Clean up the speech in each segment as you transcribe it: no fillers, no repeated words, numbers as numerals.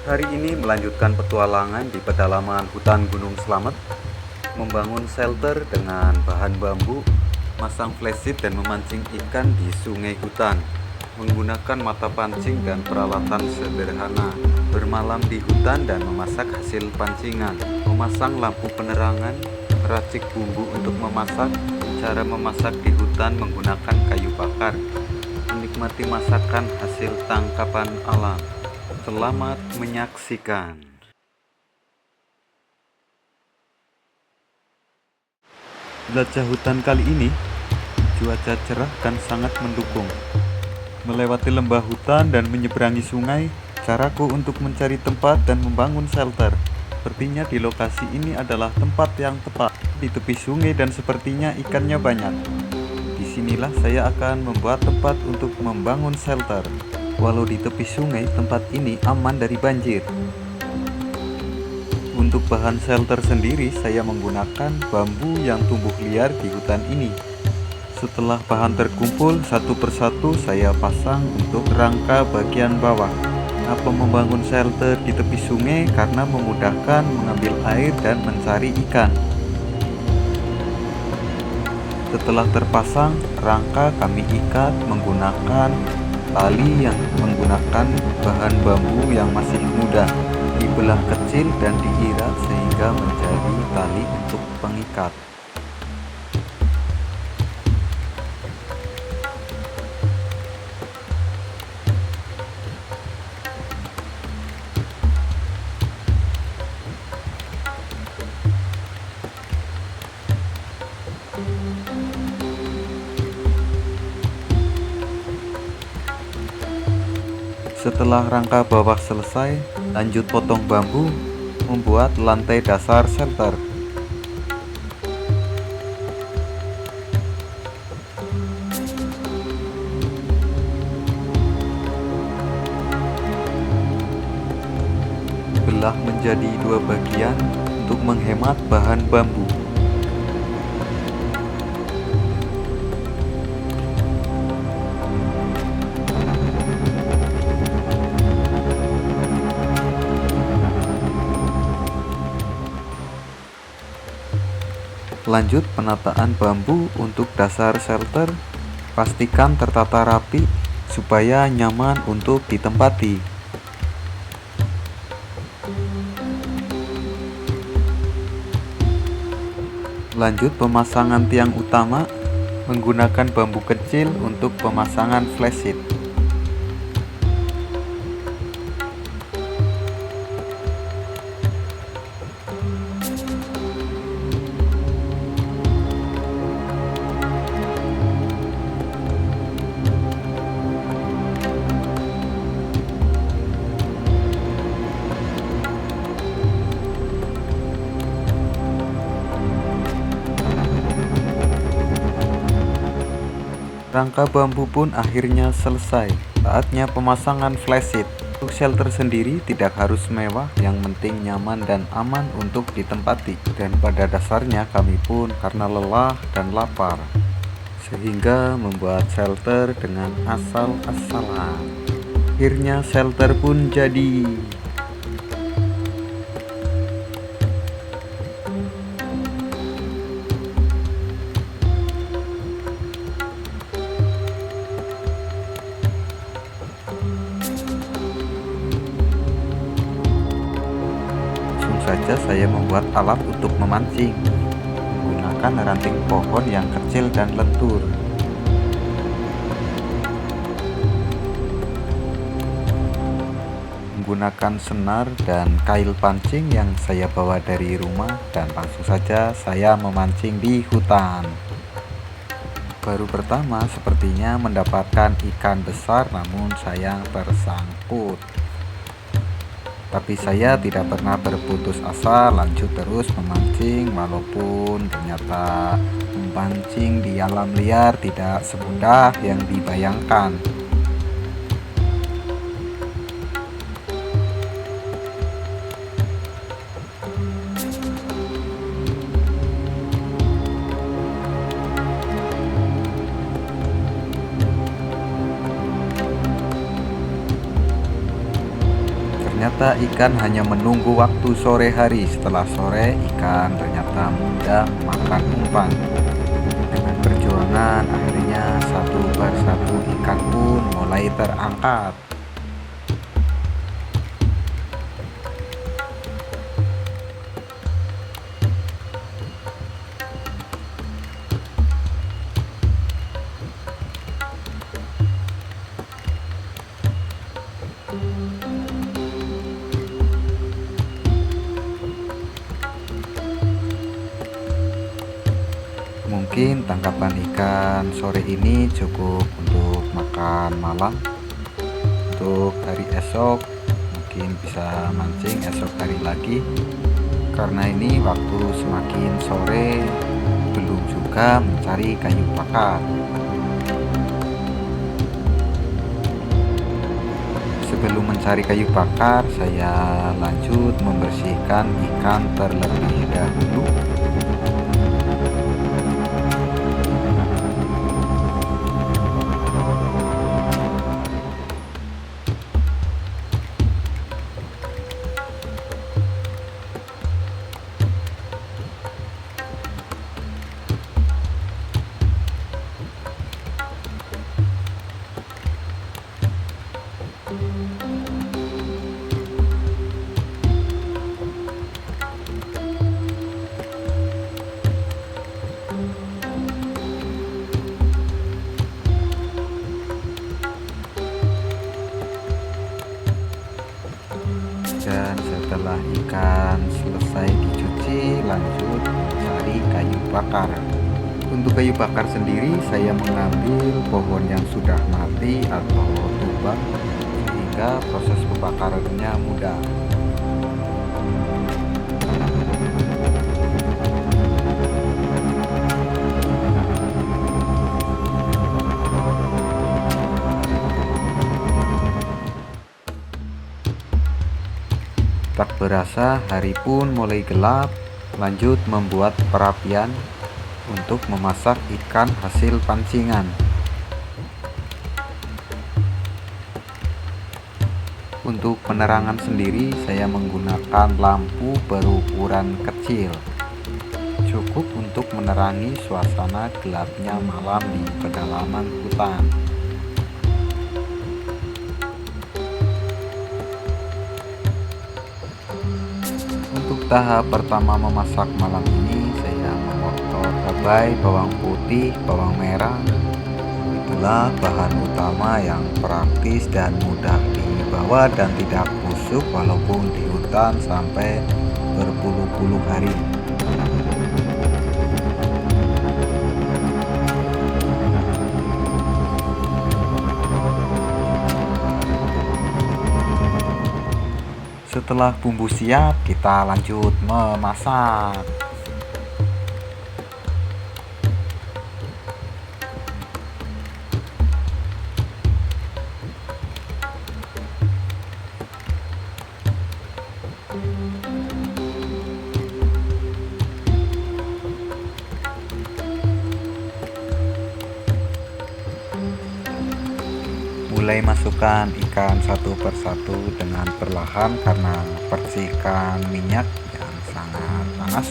Hari ini melanjutkan petualangan di pedalaman hutan Gunung Slamet, membangun shelter dengan bahan bambu, masang flashlight dan memancing ikan di sungai hutan, menggunakan mata pancing dan peralatan sederhana, bermalam di hutan dan memasak hasil pancingan, memasang lampu penerangan, meracik bumbu untuk memasak, cara memasak di hutan menggunakan kayu bakar, menikmati masakan hasil tangkapan alam. Selamat menyaksikan. Jelajah hutan kali ini, cuaca cerah dan sangat mendukung. Melewati lembah hutan dan menyeberangi sungai, caraku untuk mencari tempat dan membangun shelter. Sepertinya di lokasi ini adalah tempat yang tepat, di tepi sungai dan sepertinya ikannya banyak. Disinilah saya akan membuat tempat untuk membangun shelter. Walau di tepi sungai, tempat ini aman dari banjir. Untuk bahan shelter sendiri, saya menggunakan bambu yang tumbuh liar di hutan ini. Setelah bahan terkumpul, satu persatu saya pasang untuk rangka bagian bawah. Kenapa membangun shelter di tepi sungai? Karena memudahkan mengambil air dan mencari ikan. Setelah terpasang, rangka kami ikat menggunakan tali yang menggunakan bahan bambu yang masih muda, dibelah kecil dan diikat sehingga menjadi tali untuk pengikat. Setelah rangka bawah selesai, lanjut potong bambu, membuat lantai dasar shelter. Belah menjadi dua bagian untuk menghemat bahan bambu. Lanjut penataan bambu untuk dasar shelter, pastikan tertata rapi supaya nyaman untuk ditempati. Lanjut pemasangan tiang utama, menggunakan bambu kecil untuk pemasangan flashlight. Rangka bambu pun akhirnya selesai. Saatnya pemasangan flashlight. Untuk shelter sendiri tidak harus mewah, yang penting nyaman dan aman untuk ditempati. Dan pada dasarnya kami pun karena lelah dan lapar, sehingga membuat shelter dengan asal-asalan. Akhirnya shelter pun jadi. Saja saya membuat alat untuk memancing menggunakan ranting pohon yang kecil dan lentur. Menggunakan senar dan kail pancing yang saya bawa dari rumah, dan langsung saja saya memancing di hutan. Baru pertama sepertinya mendapatkan ikan besar, namun saya tersangkut. Tapi saya tidak pernah berputus asa, lanjut terus memancing walaupun ternyata memancing di alam liar tidak semudah yang dibayangkan. Ternyata ikan hanya menunggu waktu sore hari. Setelah sore, ikan ternyata mudah makan umpan. Dengan perjuangan, akhirnya satu persatu ikan pun mulai terangkat. Mungkin tangkapan ikan sore ini cukup untuk makan malam. Untuk hari esok mungkin bisa mancing esok hari lagi, karena ini waktu semakin sore belum juga mencari kayu bakar. Sebelum mencari kayu bakar, saya lanjut membersihkan ikan terlebih dahulu. Dan setelah ikan selesai dicuci, lanjut cari kayu bakar. Untuk kayu bakar sendiri, saya mengambil pohon yang sudah mati atau tumbang, sehingga proses pembakarannya mudah. Tak berasa hari pun mulai gelap. Lanjut membuat perapian untuk memasak ikan hasil pancingan. Untuk penerangan sendiri, saya menggunakan lampu berukuran kecil, cukup untuk menerangi suasana gelapnya malam di pedalaman hutan. Untuk tahap pertama memasak malam ini, saya memotong cabai, bawang putih, bawang merah. Itulah bahan utama yang praktis dan mudah dibawa dan tidak busuk walaupun di hutan sampai berpuluh-puluh hari. Setelah bumbu siap, kita lanjut memasak. Mulai masukkan ikan satu persatu dengan perlahan karena percikan minyak yang sangat panas.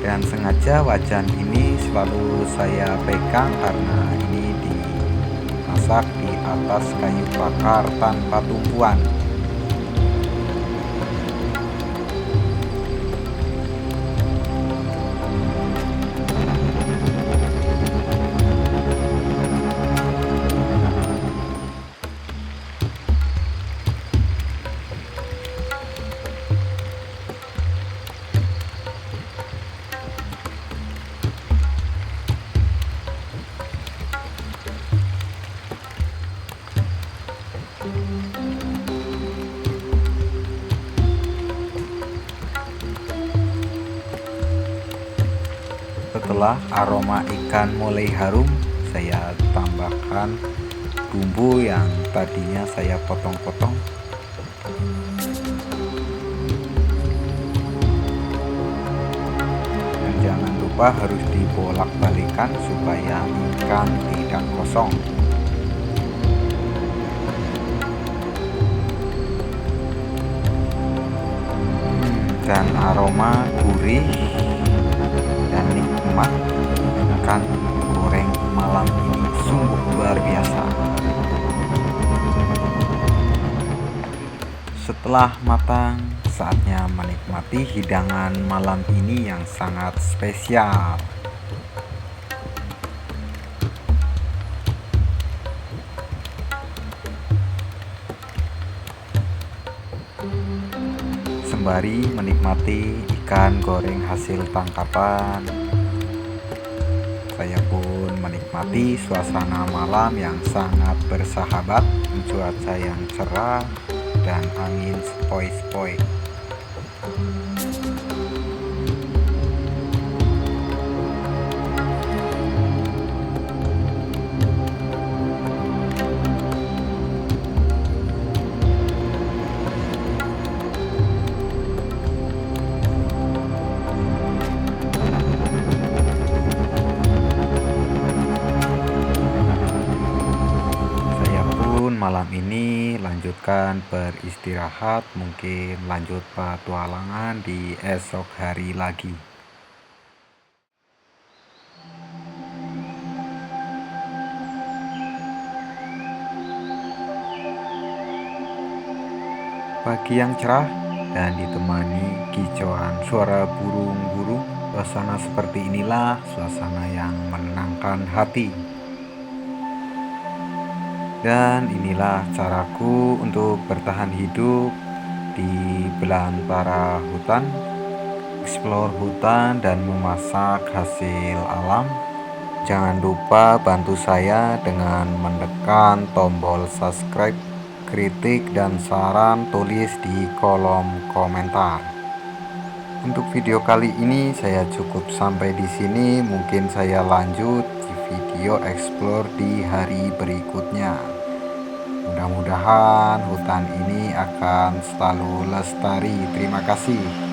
Dan sengaja wajan ini selalu saya pegang karena ini dimasak di atas kayu bakar tanpa tumpuan. Setelah aroma ikan mulai harum, saya tambahkan bumbu yang tadinya saya potong-potong. Dan jangan lupa harus dibolak-balikan supaya ikan tidak kosong. dan aroma gurih dan nikmat ikan goreng malam ini sungguh luar biasa. Setelah matang, saatnya menikmati hidangan malam ini yang sangat spesial. Sembari menikmati ikan goreng hasil tangkapan, saya pun menikmati suasana malam yang sangat bersahabat, cuaca yang cerah dan angin sepoi-sepoi. Malam ini lanjutkan beristirahat, mungkin lanjut petualangan di esok hari lagi. Pagi yang cerah dan ditemani kicauan suara burung-burung, suasana seperti inilah suasana yang menenangkan hati. Dan inilah caraku untuk bertahan hidup di belantara hutan, eksplor hutan dan memasak hasil alam. Jangan lupa bantu saya dengan menekan tombol subscribe, kritik dan saran tulis di kolom komentar. Untuk video kali ini saya cukup sampai di sini, mungkin saya lanjut di video explore di hari berikutnya. Mudah-mudahan hutan ini akan selalu lestari. Terima kasih.